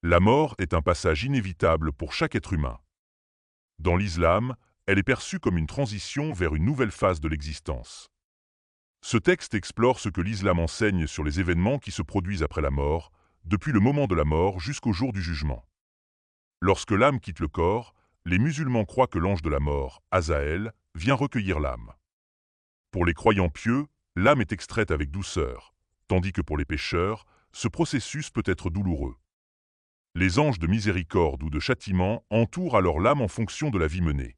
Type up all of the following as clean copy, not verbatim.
La mort est un passage inévitable pour chaque être humain. Dans l'islam, elle est perçue comme une transition vers une nouvelle phase de l'existence. Ce texte explore ce que l'islam enseigne sur les événements qui se produisent après la mort, depuis le moment de la mort jusqu'au jour du jugement. Lorsque l'âme quitte le corps, les musulmans croient que l'ange de la mort, Azaël, vient recueillir l'âme. Pour les croyants pieux, l'âme est extraite avec douceur, tandis que pour les pécheurs, ce processus peut être douloureux. Les anges de miséricorde ou de châtiment entourent alors l'âme en fonction de la vie menée.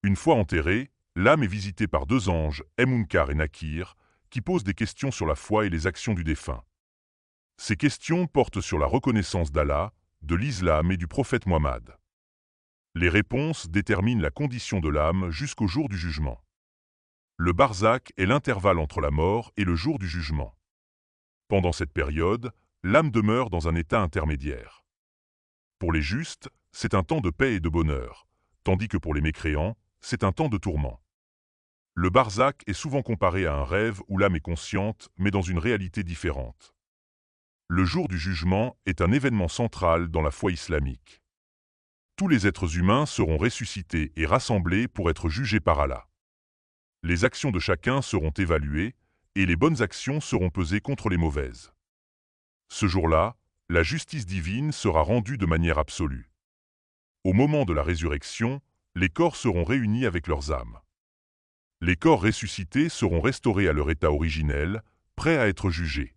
Une fois enterrée, l'âme est visitée par deux anges, Munkar et Nakir, qui posent des questions sur la foi et les actions du défunt. Ces questions portent sur la reconnaissance d'Allah, de l'islam et du prophète Mohammed. Les réponses déterminent la condition de l'âme jusqu'au jour du jugement. Le barzakh est l'intervalle entre la mort et le jour du jugement. Pendant cette période, l'âme demeure dans un état intermédiaire. Pour les justes, c'est un temps de paix et de bonheur, tandis que pour les mécréants, c'est un temps de tourment. Le barzakh est souvent comparé à un rêve où l'âme est consciente, mais dans une réalité différente. Le jour du jugement est un événement central dans la foi islamique. Tous les êtres humains seront ressuscités et rassemblés pour être jugés par Allah. Les actions de chacun seront évaluées, et les bonnes actions seront pesées contre les mauvaises. Ce jour-là, la justice divine sera rendue de manière absolue. Au moment de la résurrection, les corps seront réunis avec leurs âmes. Les corps ressuscités seront restaurés à leur état originel, prêts à être jugés.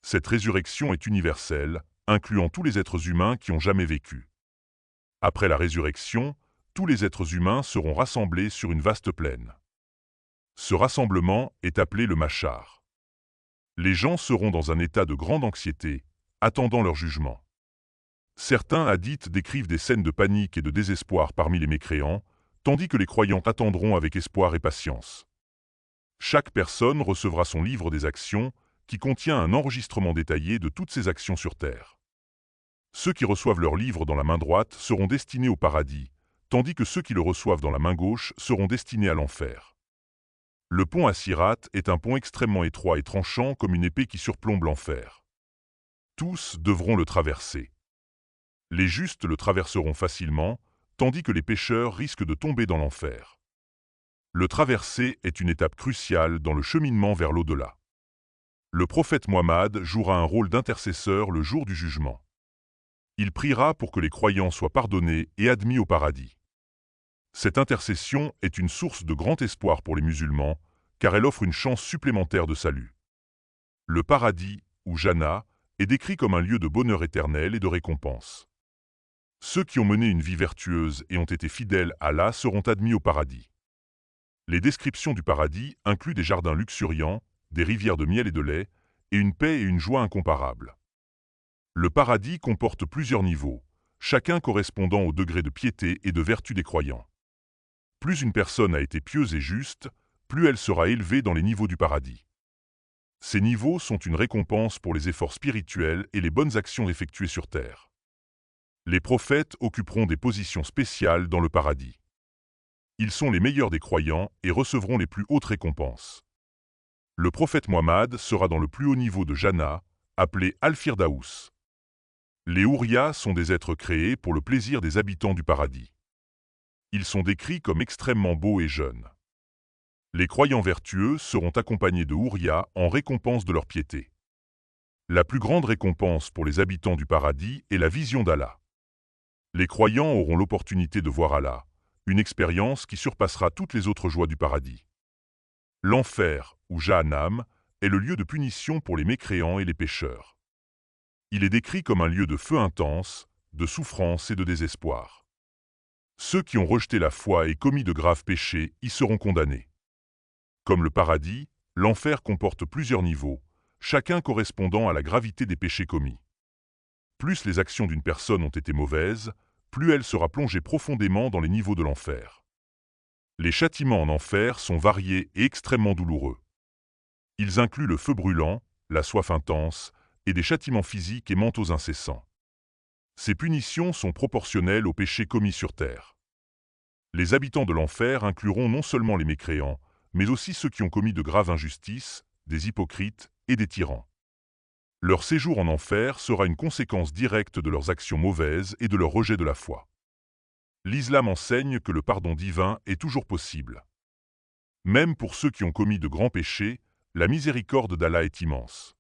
Cette résurrection est universelle, incluant tous les êtres humains qui ont jamais vécu. Après la résurrection, tous les êtres humains seront rassemblés sur une vaste plaine. Ce rassemblement est appelé le machar. Les gens seront dans un état de grande anxiété, attendant leur jugement. Certains hadiths décrivent des scènes de panique et de désespoir parmi les mécréants, tandis que les croyants attendront avec espoir et patience. Chaque personne recevra son livre des actions, qui contient un enregistrement détaillé de toutes ses actions sur terre. Ceux qui reçoivent leur livre dans la main droite seront destinés au paradis, tandis que ceux qui le reçoivent dans la main gauche seront destinés à l'enfer. Le pont à Sirat est un pont extrêmement étroit et tranchant comme une épée qui surplombe l'enfer. Tous devront le traverser. Les justes le traverseront facilement, tandis que les pécheurs risquent de tomber dans l'enfer. Le traverser est une étape cruciale dans le cheminement vers l'au-delà. Le prophète Mohammed jouera un rôle d'intercesseur le jour du jugement. Il priera pour que les croyants soient pardonnés et admis au paradis. Cette intercession est une source de grand espoir pour les musulmans, car elle offre une chance supplémentaire de salut. Le paradis, ou Jannah, est décrit comme un lieu de bonheur éternel et de récompense. Ceux qui ont mené une vie vertueuse et ont été fidèles à Allah seront admis au paradis. Les descriptions du paradis incluent des jardins luxuriants, des rivières de miel et de lait, et une paix et une joie incomparables. Le paradis comporte plusieurs niveaux, chacun correspondant au degré de piété et de vertu des croyants. Plus une personne a été pieuse et juste, plus elle sera élevée dans les niveaux du paradis. Ces niveaux sont une récompense pour les efforts spirituels et les bonnes actions effectuées sur terre. Les prophètes occuperont des positions spéciales dans le paradis. Ils sont les meilleurs des croyants et recevront les plus hautes récompenses. Le prophète Mohammed sera dans le plus haut niveau de Jannah, appelé Al-Firdaous. Les Hourias sont des êtres créés pour le plaisir des habitants du paradis. Ils sont décrits comme extrêmement beaux et jeunes. Les croyants vertueux seront accompagnés de Hourias en récompense de leur piété. La plus grande récompense pour les habitants du paradis est la vision d'Allah. Les croyants auront l'opportunité de voir Allah, une expérience qui surpassera toutes les autres joies du paradis. L'enfer, ou Jahannam, est le lieu de punition pour les mécréants et les pécheurs. Il est décrit comme un lieu de feu intense, de souffrance et de désespoir. Ceux qui ont rejeté la foi et commis de graves péchés y seront condamnés. Comme le paradis, l'enfer comporte plusieurs niveaux, chacun correspondant à la gravité des péchés commis. Plus les actions d'une personne ont été mauvaises, plus elle sera plongée profondément dans les niveaux de l'enfer. Les châtiments en enfer sont variés et extrêmement douloureux. Ils incluent le feu brûlant, la soif intense, et des châtiments physiques et mentaux incessants. Ces punitions sont proportionnelles aux péchés commis sur terre. Les habitants de l'enfer incluront non seulement les mécréants, mais aussi ceux qui ont commis de graves injustices, des hypocrites et des tyrans. Leur séjour en enfer sera une conséquence directe de leurs actions mauvaises et de leur rejet de la foi. L'islam enseigne que le pardon divin est toujours possible. Même pour ceux qui ont commis de grands péchés, la miséricorde d'Allah est immense.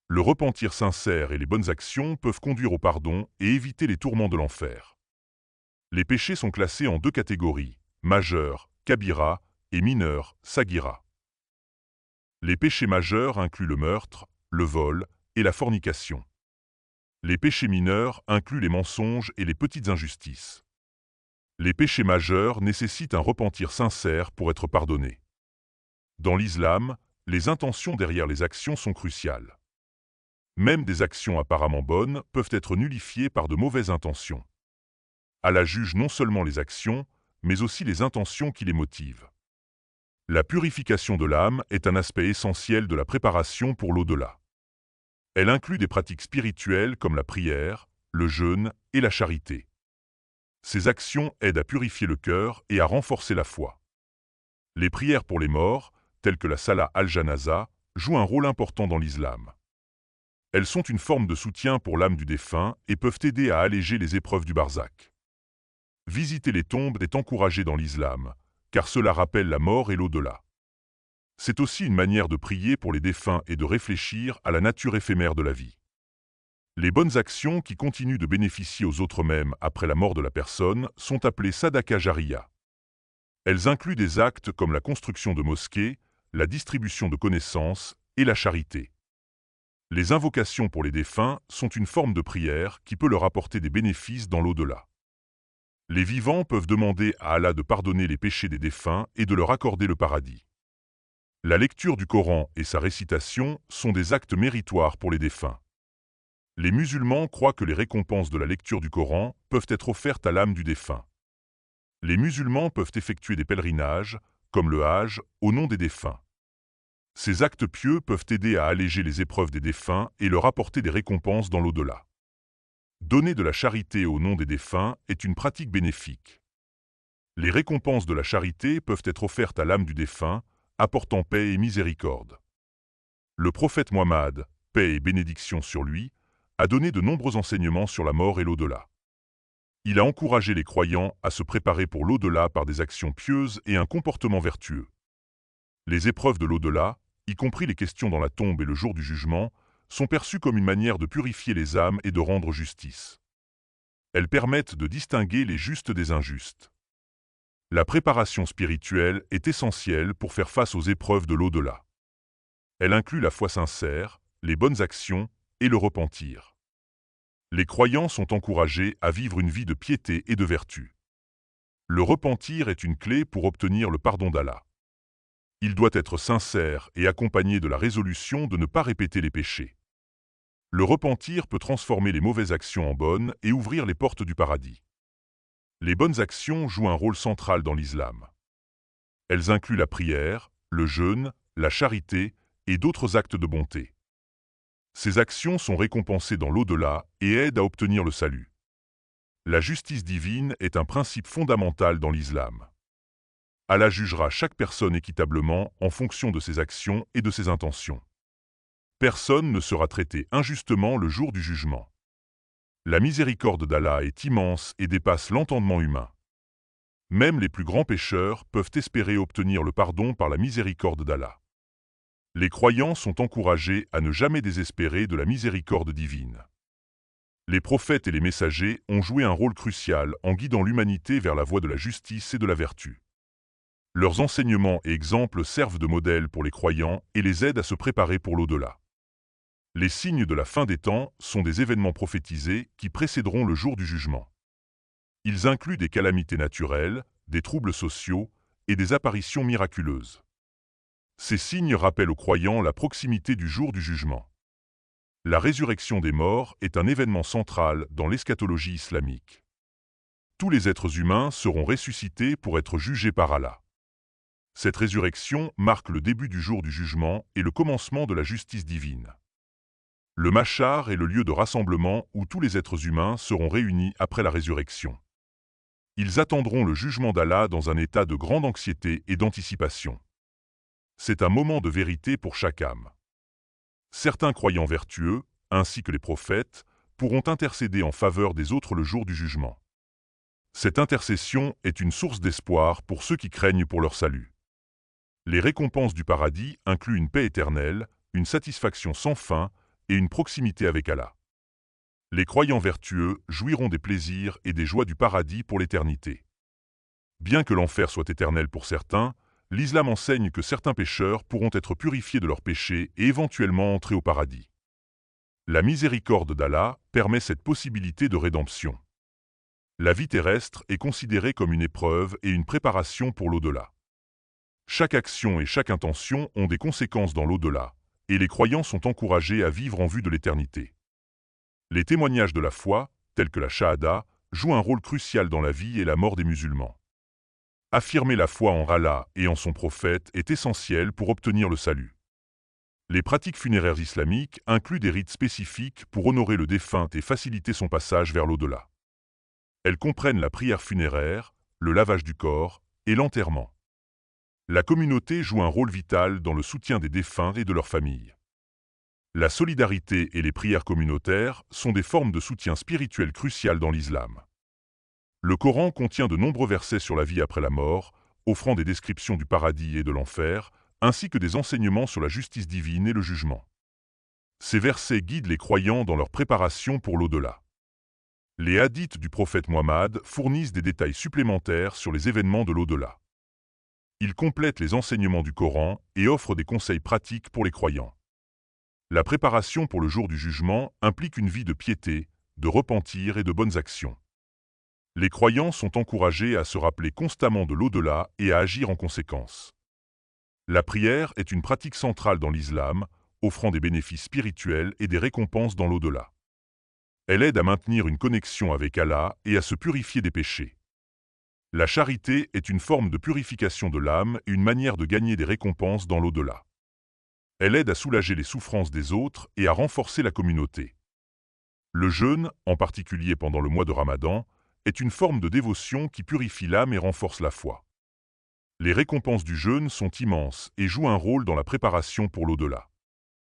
Le repentir sincère et les bonnes actions peuvent conduire au pardon et éviter les tourments de l'enfer. Les péchés sont classés en deux catégories, majeurs, kabira, et mineurs, sagira. Les péchés majeurs incluent le meurtre, le vol et la fornication. Les péchés mineurs incluent les mensonges et les petites injustices. Les péchés majeurs nécessitent un repentir sincère pour être pardonnés. Dans l'islam, les intentions derrière les actions sont cruciales. Même des actions apparemment bonnes peuvent être nullifiées par de mauvaises intentions. Allah juge non seulement les actions, mais aussi les intentions qui les motivent. La purification de l'âme est un aspect essentiel de la préparation pour l'au-delà. Elle inclut des pratiques spirituelles comme la prière, le jeûne et la charité. Ces actions aident à purifier le cœur et à renforcer la foi. Les prières pour les morts, telles que la Salah al-Janaza, jouent un rôle important dans l'islam. Elles sont une forme de soutien pour l'âme du défunt et peuvent aider à alléger les épreuves du barzakh. Visiter les tombes est encouragé dans l'islam, car cela rappelle la mort et l'au-delà. C'est aussi une manière de prier pour les défunts et de réfléchir à la nature éphémère de la vie. Les bonnes actions qui continuent de bénéficier aux autres mêmes après la mort de la personne sont appelées sadaka jariya. Elles incluent des actes comme la construction de mosquées, la distribution de connaissances et la charité. Les invocations pour les défunts sont une forme de prière qui peut leur apporter des bénéfices dans l'au-delà. Les vivants peuvent demander à Allah de pardonner les péchés des défunts et de leur accorder le paradis. La lecture du Coran et sa récitation sont des actes méritoires pour les défunts. Les musulmans croient que les récompenses de la lecture du Coran peuvent être offertes à l'âme du défunt. Les musulmans peuvent effectuer des pèlerinages, comme le Hajj, au nom des défunts. Ces actes pieux peuvent aider à alléger les épreuves des défunts et leur apporter des récompenses dans l'au-delà. Donner de la charité au nom des défunts est une pratique bénéfique. Les récompenses de la charité peuvent être offertes à l'âme du défunt, apportant paix et miséricorde. Le prophète Muhammad, paix et bénédiction sur lui, a donné de nombreux enseignements sur la mort et l'au-delà. Il a encouragé les croyants à se préparer pour l'au-delà par des actions pieuses et un comportement vertueux. Les épreuves de l'au-delà, y compris les questions dans la tombe et le jour du jugement, sont perçues comme une manière de purifier les âmes et de rendre justice. Elles permettent de distinguer les justes des injustes. La préparation spirituelle est essentielle pour faire face aux épreuves de l'au-delà. Elle inclut la foi sincère, les bonnes actions et le repentir. Les croyants sont encouragés à vivre une vie de piété et de vertu. Le repentir est une clé pour obtenir le pardon d'Allah. Il doit être sincère et accompagné de la résolution de ne pas répéter les péchés. Le repentir peut transformer les mauvaises actions en bonnes et ouvrir les portes du paradis. Les bonnes actions jouent un rôle central dans l'islam. Elles incluent la prière, le jeûne, la charité et d'autres actes de bonté. Ces actions sont récompensées dans l'au-delà et aident à obtenir le salut. La justice divine est un principe fondamental dans l'islam. Allah jugera chaque personne équitablement en fonction de ses actions et de ses intentions. Personne ne sera traité injustement le jour du jugement. La miséricorde d'Allah est immense et dépasse l'entendement humain. Même les plus grands pécheurs peuvent espérer obtenir le pardon par la miséricorde d'Allah. Les croyants sont encouragés à ne jamais désespérer de la miséricorde divine. Les prophètes et les messagers ont joué un rôle crucial en guidant l'humanité vers la voie de la justice et de la vertu. Leurs enseignements et exemples servent de modèle pour les croyants et les aident à se préparer pour l'au-delà. Les signes de la fin des temps sont des événements prophétisés qui précéderont le jour du jugement. Ils incluent des calamités naturelles, des troubles sociaux et des apparitions miraculeuses. Ces signes rappellent aux croyants la proximité du jour du jugement. La résurrection des morts est un événement central dans l'eschatologie islamique. Tous les êtres humains seront ressuscités pour être jugés par Allah. Cette résurrection marque le début du jour du jugement et le commencement de la justice divine. Le machar est le lieu de rassemblement où tous les êtres humains seront réunis après la résurrection. Ils attendront le jugement d'Allah dans un état de grande anxiété et d'anticipation. C'est un moment de vérité pour chaque âme. Certains croyants vertueux, ainsi que les prophètes, pourront intercéder en faveur des autres le jour du jugement. Cette intercession est une source d'espoir pour ceux qui craignent pour leur salut. Les récompenses du paradis incluent une paix éternelle, une satisfaction sans fin et une proximité avec Allah. Les croyants vertueux jouiront des plaisirs et des joies du paradis pour l'éternité. Bien que l'enfer soit éternel pour certains, l'islam enseigne que certains pécheurs pourront être purifiés de leurs péchés et éventuellement entrer au paradis. La miséricorde d'Allah permet cette possibilité de rédemption. La vie terrestre est considérée comme une épreuve et une préparation pour l'au-delà. Chaque action et chaque intention ont des conséquences dans l'au-delà, et les croyants sont encouragés à vivre en vue de l'éternité. Les témoignages de la foi, tels que la Shahada, jouent un rôle crucial dans la vie et la mort des musulmans. Affirmer la foi en Allah et en son prophète est essentiel pour obtenir le salut. Les pratiques funéraires islamiques incluent des rites spécifiques pour honorer le défunt et faciliter son passage vers l'au-delà. Elles comprennent la prière funéraire, le lavage du corps et l'enterrement. La communauté joue un rôle vital dans le soutien des défunts et de leurs familles. La solidarité et les prières communautaires sont des formes de soutien spirituel cruciales dans l'islam. Le Coran contient de nombreux versets sur la vie après la mort, offrant des descriptions du paradis et de l'enfer, ainsi que des enseignements sur la justice divine et le jugement. Ces versets guident les croyants dans leur préparation pour l'au-delà. Les hadiths du prophète Muhammad fournissent des détails supplémentaires sur les événements de l'au-delà. Ils complètent les enseignements du Coran et offrent des conseils pratiques pour les croyants. La préparation pour le jour du jugement implique une vie de piété, de repentir et de bonnes actions. Les croyants sont encouragés à se rappeler constamment de l'au-delà et à agir en conséquence. La prière est une pratique centrale dans l'islam, offrant des bénéfices spirituels et des récompenses dans l'au-delà. Elle aide à maintenir une connexion avec Allah et à se purifier des péchés. La charité est une forme de purification de l'âme et une manière de gagner des récompenses dans l'au-delà. Elle aide à soulager les souffrances des autres et à renforcer la communauté. Le jeûne, en particulier pendant le mois de Ramadan, est une forme de dévotion qui purifie l'âme et renforce la foi. Les récompenses du jeûne sont immenses et jouent un rôle dans la préparation pour l'au-delà.